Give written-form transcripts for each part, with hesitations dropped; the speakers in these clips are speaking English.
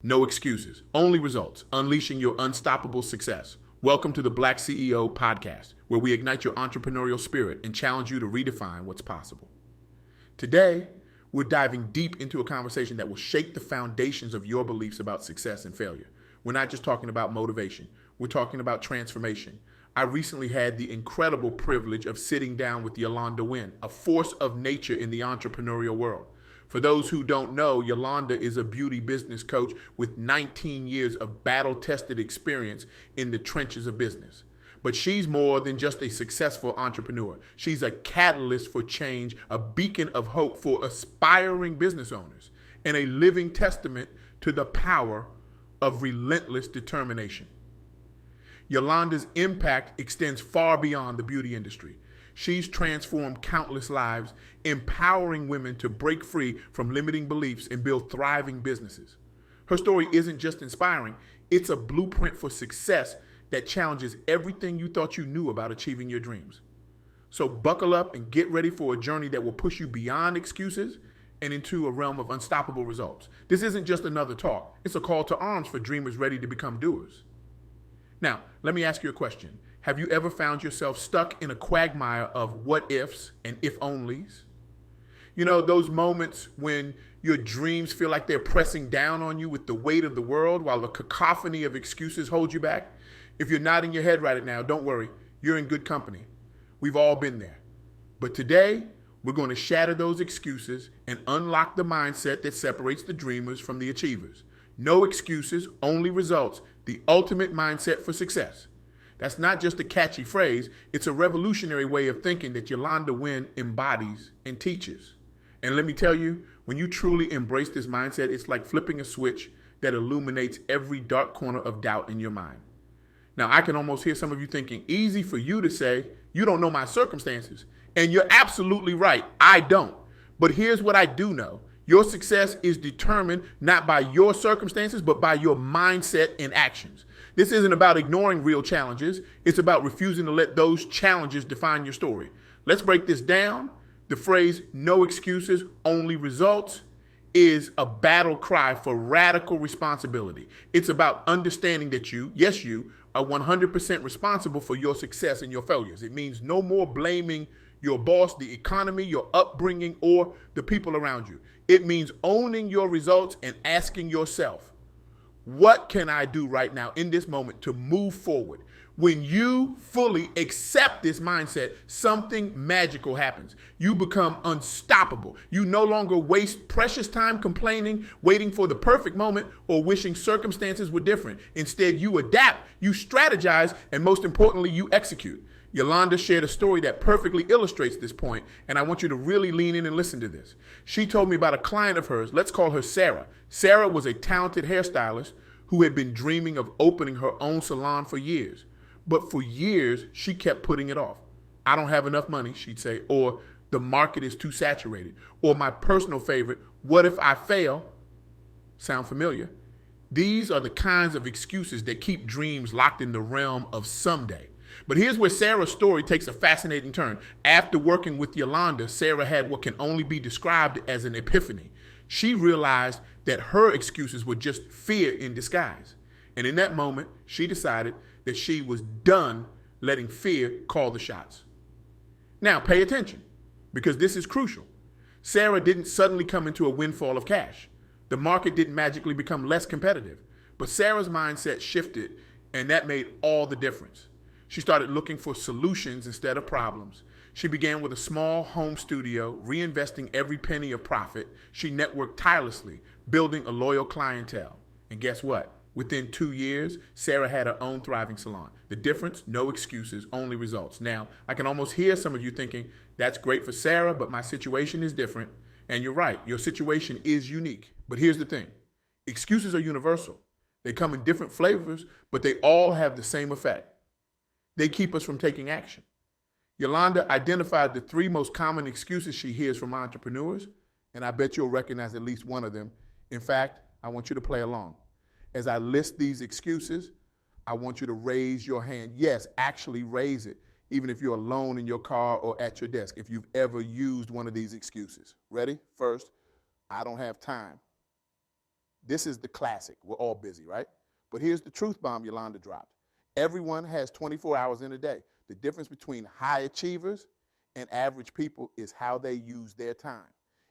No excuses, only results, unleashing your unstoppable success. Welcome to the BlackCEO Podcast, where we ignite your entrepreneurial spirit and challenge you to redefine what's possible. Today, we're diving deep into a conversation that will shake the foundations of your beliefs about success and failure. We're not just talking about motivation, we're talking about transformation. I recently had the incredible privilege of sitting down with Yalonda Wynn, a force of nature in the entrepreneurial world. For those who don't know, Yalonda is a beauty business coach with 19 years of battle-tested experience in the trenches of business. But she's more than just a successful entrepreneur. She's a catalyst for change, a beacon of hope for aspiring business owners, and a living testament to the power of relentless determination. Yalonda's impact extends far beyond the beauty industry. She's transformed countless lives, empowering women to break free from limiting beliefs and build thriving businesses. Her story isn't just inspiring, it's a blueprint for success that challenges everything you thought you knew about achieving your dreams. So buckle up and get ready for a journey that will push you beyond excuses and into a realm of unstoppable results. This isn't just another talk, it's a call to arms for dreamers ready to become doers. Now, let me ask you a question. Have you ever found yourself stuck in a quagmire of what ifs and if onlys? You know, those moments when your dreams feel like they're pressing down on you with the weight of the world while a cacophony of excuses hold you back? If you're nodding your head right now, don't worry, you're in good company. We've all been there. But today, we're going to shatter those excuses and unlock the mindset that separates the dreamers from the achievers. No excuses, only results, the ultimate mindset for success. That's not just a catchy phrase, it's a revolutionary way of thinking that Yalonda Wynn embodies and teaches. And let me tell you, when you truly embrace this mindset, it's like flipping a switch that illuminates every dark corner of doubt in your mind. Now, I can almost hear some of you thinking, easy for you to say, you don't know my circumstances. And you're absolutely right, I don't. But here's what I do know. Your success is determined not by your circumstances, but by your mindset and actions. This isn't about ignoring real challenges. It's about refusing to let those challenges define your story. Let's break this down. The phrase, no excuses, only results, is a battle cry for radical responsibility. It's about understanding that you are 100% responsible for your success and your failures. It means no more blaming your boss, the economy, your upbringing, or the people around you. It means owning your results and asking yourself, what can I do right now in this moment to move forward? When you fully accept this mindset, something magical happens. You become unstoppable. You no longer waste precious time complaining, waiting for the perfect moment, or wishing circumstances were different. Instead, you adapt, you strategize, and most importantly, you execute. Yalonda shared a story that perfectly illustrates this point, and I want you to really lean in and listen to this. She told me about a client of hers. Let's call her Sarah. Sarah was a talented hairstylist who had been dreaming of opening her own salon for years. But for years, she kept putting it off. I don't have enough money, she'd say, or the market is too saturated, or my personal favorite, what if I fail? Sound familiar? These are the kinds of excuses that keep dreams locked in the realm of someday. But here's where Sarah's story takes a fascinating turn. After working with Yalonda, Sarah had what can only be described as an epiphany. She realized that her excuses were just fear in disguise. And in that moment, she decided that she was done letting fear call the shots. Now, pay attention, because this is crucial. Sarah didn't suddenly come into a windfall of cash. The market didn't magically become less competitive. But Sarah's mindset shifted, and that made all the difference. She started looking for solutions instead of problems. She began with a small home studio, reinvesting every penny of profit. She networked tirelessly, building a loyal clientele. And guess what? Within 2 years, Sarah had her own thriving salon. The difference? No excuses, only results. Now, I can almost hear some of you thinking, that's great for Sarah, but my situation is different. And you're right, your situation is unique. But here's the thing. Excuses are universal. They come in different flavors, but they all have the same effect. They keep us from taking action. Yalonda identified the 3 most common excuses she hears from entrepreneurs, and I bet you'll recognize at least one of them. In fact, I want you to play along. As I list these excuses, I want you to raise your hand. Yes, actually raise it, even if you're alone in your car or at your desk, if you've ever used one of these excuses. Ready? First, I don't have time. This is the classic. We're all busy, right? But here's the truth bomb Yalonda dropped. Everyone has 24 hours in a day. The difference between high achievers and average people is how they use their time.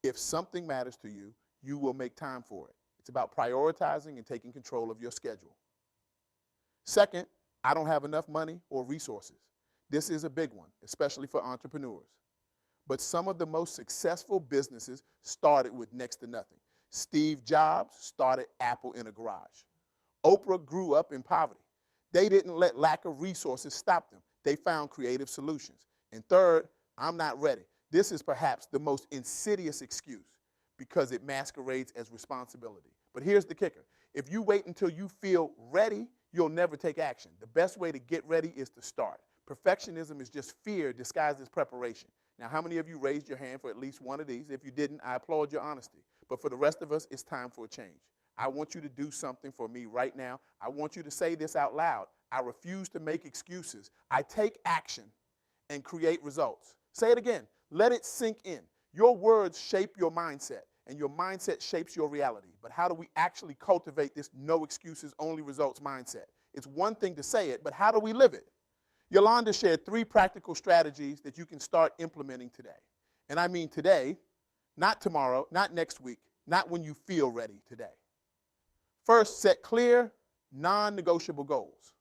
If something matters to you, you will make time for it. It's about prioritizing and taking control of your schedule. Second, I don't have enough money or resources. This is a big one, especially for entrepreneurs. But some of the most successful businesses started with next to nothing. Steve Jobs started Apple in a garage. Oprah grew up in poverty. They didn't let lack of resources stop them. They found creative solutions. And third, I'm not ready. This is perhaps the most insidious excuse because it masquerades as responsibility. But here's the kicker. If you wait until you feel ready, you'll never take action. The best way to get ready is to start. Perfectionism is just fear disguised as preparation. Now, how many of you raised your hand for at least one of these? If you didn't, I applaud your honesty. But for the rest of us, it's time for a change. I want you to do something for me right now. I want you to say this out loud. I refuse to make excuses. I take action and create results. Say it again. Let it sink in. Your words shape your mindset, and your mindset shapes your reality. But how do we actually cultivate this no excuses, only results mindset? It's one thing to say it, but how do we live it? Yalonda shared 3 practical strategies that you can start implementing today. And I mean today, not tomorrow, not next week, not when you feel ready, today. First, set clear, non-negotiable goals.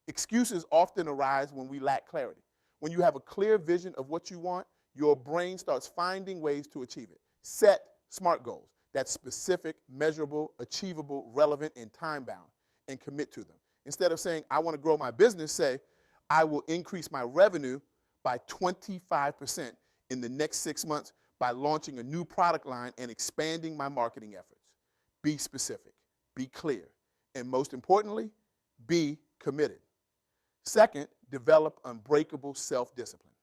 Excuses often arise when we lack clarity. When you have a clear vision of what you want, your brain starts finding ways to achieve it. Set SMART goals. That's specific, measurable, achievable, relevant, and time-bound, and commit to them. Instead of saying, I want to grow my business, say, I will increase my revenue by 25% in the next 6 months by launching a new product line and expanding my marketing efforts. Be specific, be clear, and most importantly, be committed. Second, develop unbreakable self-discipline.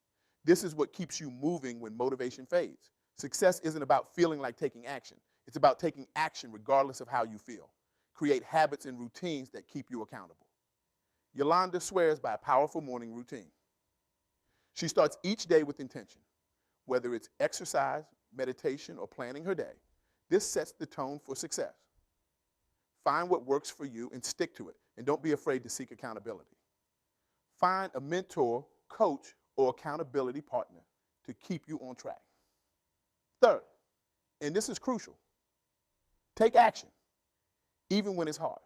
This is what keeps you moving when motivation fades. Success isn't about feeling like taking action. It's about taking action regardless of how you feel. Create habits and routines that keep you accountable. Yalonda swears by a powerful morning routine. She starts each day with intention, whether it's exercise, meditation, or planning her day. This sets the tone for success. Find what works for you and stick to it, and don't be afraid to seek accountability. Find a mentor, coach, or accountability partner to keep you on track. Third, and this is crucial, take action, even when it's hard.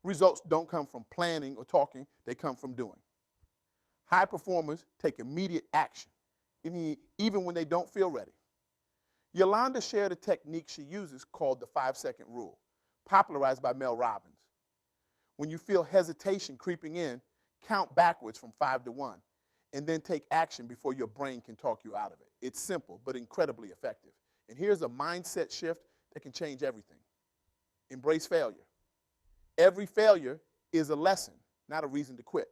Results don't come from planning or talking, they come from doing. High performers take immediate action, even when they don't feel ready. Yalonda shared a technique she uses called the 5-second rule, popularized by Mel Robbins. When you feel hesitation creeping in, count backwards from 5 to 1, and then take action before your brain can talk you out of it. It's simple, but incredibly effective. And here's a mindset shift that can change everything. Embrace failure. Every failure is a lesson, not a reason to quit.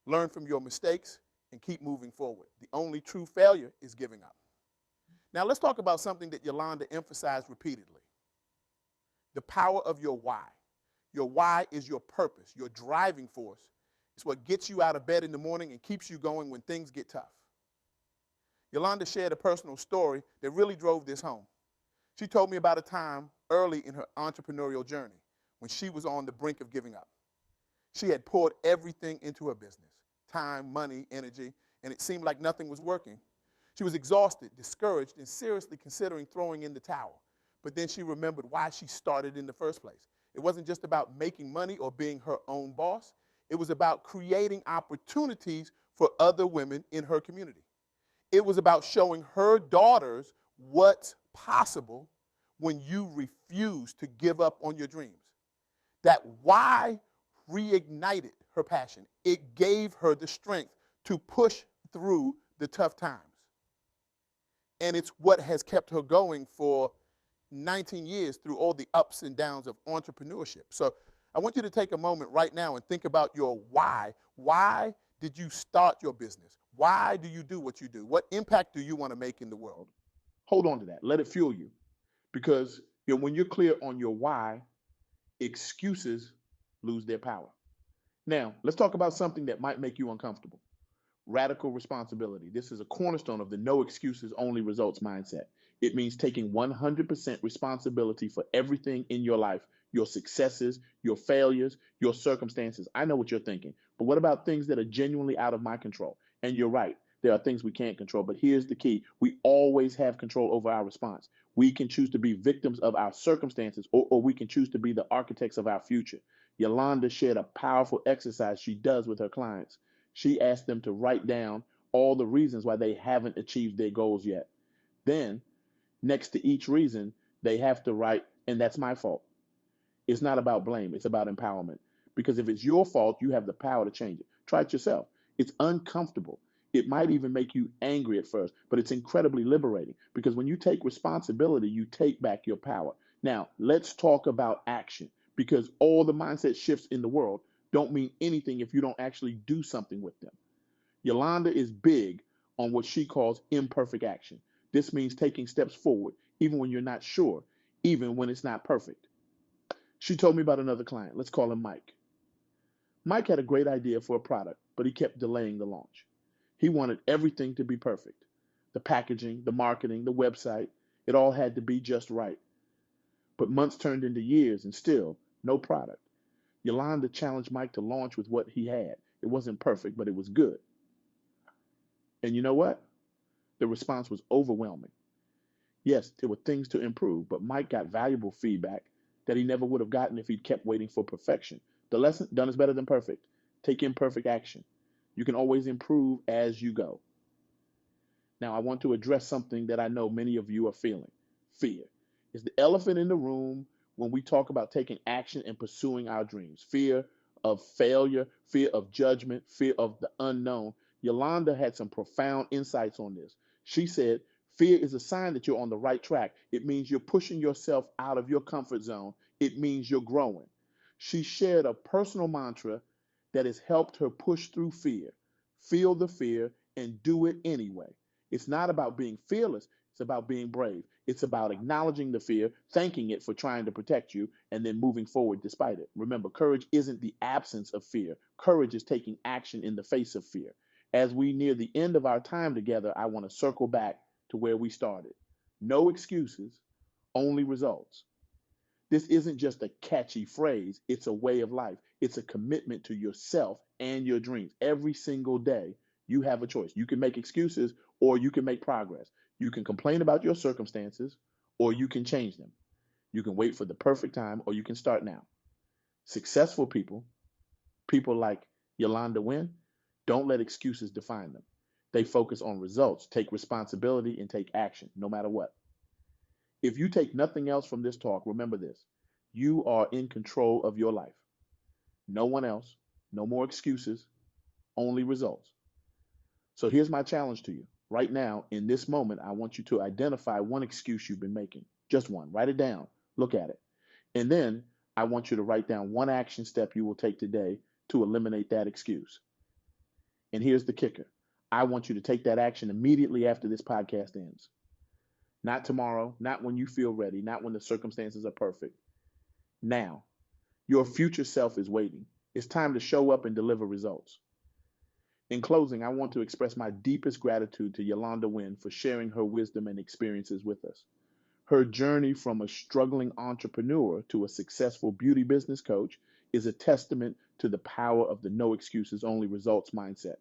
Learn from your mistakes and keep moving forward. The only true failure is giving up. Now let's talk about something that Yalonda emphasized repeatedly. The power of your why. Your why is your purpose, your driving force. It's what gets you out of bed in the morning and keeps you going when things get tough. Yalonda shared a personal story that really drove this home. She told me about a time early in her entrepreneurial journey when she was on the brink of giving up. She had poured everything into her business, time, money, energy, and it seemed like nothing was working. She was exhausted, discouraged, and seriously considering throwing in the towel. But then she remembered why she started in the first place. It wasn't just about making money or being her own boss. It was about creating opportunities for other women in her community. It was about showing her daughters what's possible when you refuse to give up on your dreams. That why reignited her passion. It gave her the strength to push through the tough times. And it's what has kept her going for 19 years through all the ups and downs of entrepreneurship. So I want you to take a moment right now and think about your why. Why did you start your business? Why do you do what you do? What impact do you want to make in the world? Hold on to that. Let it fuel you. Because when you're clear on your why, excuses lose their power. Now, let's talk about something that might make you uncomfortable. Radical responsibility. This is a cornerstone of the no excuses, only results mindset. It means taking 100% responsibility for everything in your life, your successes, your failures, your circumstances. I know what you're thinking, but what about things that are genuinely out of my control? And you're right. There are things we can't control, but here's the key. We always have control over our response. We can choose to be victims of our circumstances, or we can choose to be the architects of our future. Yalonda shared a powerful exercise she does with her clients. She asked them to write down all the reasons why they haven't achieved their goals yet. Then, next to each reason, they have to write, and that's my fault. It's not about blame, it's about empowerment. Because if it's your fault, you have the power to change it. Try it yourself. It's uncomfortable. It might even make you angry at first, but it's incredibly liberating because when you take responsibility, you take back your power. Now, let's talk about action because all the mindset shifts in the world don't mean anything if you don't actually do something with them. Yalonda is big on what she calls imperfect action. This means taking steps forward, even when you're not sure, even when it's not perfect. She told me about another client. Let's call him Mike. Mike had a great idea for a product, but he kept delaying the launch. He wanted everything to be perfect. The packaging, the marketing, the website, it all had to be just right. But months turned into years and still no product. Yalonda challenged Mike to launch with what he had. It wasn't perfect, but it was good. And you know what? The response was overwhelming. Yes, there were things to improve, but Mike got valuable feedback that he never would have gotten if he'd kept waiting for perfection. The lesson, done is better than perfect. Take imperfect action. You can always improve as you go. Now, I want to address something that I know many of you are feeling. Fear. It's the elephant in the room when we talk about taking action and pursuing our dreams. Fear of failure, fear of judgment, fear of the unknown. Yalonda had some profound insights on this. She said, fear is a sign that you're on the right track. It means you're pushing yourself out of your comfort zone. It means you're growing. She shared a personal mantra that has helped her push through fear. Feel the fear and do it anyway. It's not about being fearless. It's about being brave. It's about acknowledging the fear, thanking it for trying to protect you, and then moving forward despite it. Remember, courage isn't the absence of fear. Courage is taking action in the face of fear. As we near the end of our time together, I want to circle back to where we started. No excuses, only results. This isn't just a catchy phrase, it's a way of life. It's a commitment to yourself and your dreams. Every single day, you have a choice. You can make excuses or you can make progress. You can complain about your circumstances or you can change them. You can wait for the perfect time or you can start now. Successful people, people like Yalonda Wynn, don't let excuses define them. They focus on results, take responsibility, and take action, no matter what. If you take nothing else from this talk, remember this. You are in control of your life. No one else, no more excuses, only results. So here's my challenge to you. Right now, in this moment, I want you to identify one excuse you've been making. Just one. Write it down. Look at it. And then I want you to write down one action step you will take today to eliminate that excuse. And here's the kicker. I want you to take that action immediately after this podcast ends. Not tomorrow, not when you feel ready, not when the circumstances are perfect. Now, your future self is waiting. It's time to show up and deliver results. In closing, I want to express my deepest gratitude to Yalonda Wynn for sharing her wisdom and experiences with us. Her journey from a struggling entrepreneur to a successful beauty business coach is a testament to the power of the no excuses, only results mindset.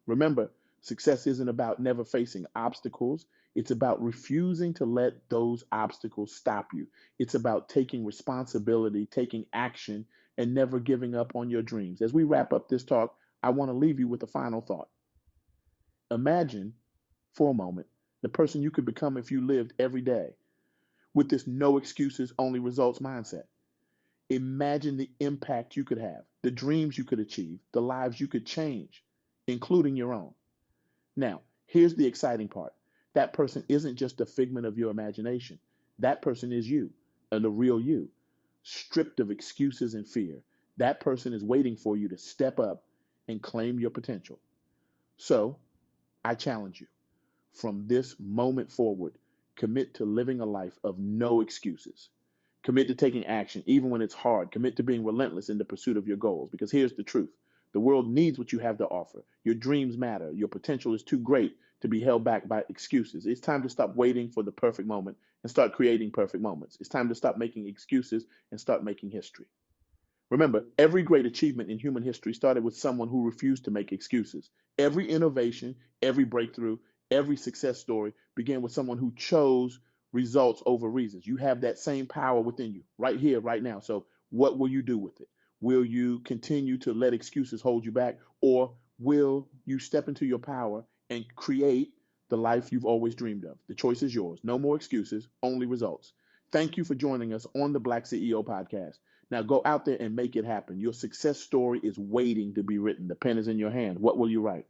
Remember, success isn't about never facing obstacles. It's about refusing to let those obstacles stop you. It's about taking responsibility, taking action, and never giving up on your dreams. As we wrap up this talk, I want to leave you with a final thought. Imagine for a moment the person you could become if you lived every day with this no excuses, only results mindset. Imagine the impact you could have, the dreams you could achieve, the lives you could change, including your own. Now, here's the exciting part. That person isn't just a figment of your imagination. That person is you, and the real you, stripped of excuses and fear. That person is waiting for you to step up and claim your potential. So, I challenge you. From this moment forward, commit to living a life of no excuses. Commit to taking action, even when it's hard. Commit to being relentless in the pursuit of your goals. Because here's the truth. The world needs what you have to offer. Your dreams matter. Your potential is too great to be held back by excuses. It's time to stop waiting for the perfect moment and start creating perfect moments. It's time to stop making excuses and start making history. Remember, every great achievement in human history started with someone who refused to make excuses. Every innovation, every breakthrough, every success story began with someone who chose results over reasons. You have that same power within you right here, right now. So, what will you do with it? Will you continue to let excuses hold you back, or will you step into your power and create the life you've always dreamed of? The choice is yours. No more excuses, only results. Thank you for joining us on the Black CEO Podcast. Now go out there and make it happen. Your success story is waiting to be written. The pen is in your hand. What will you write?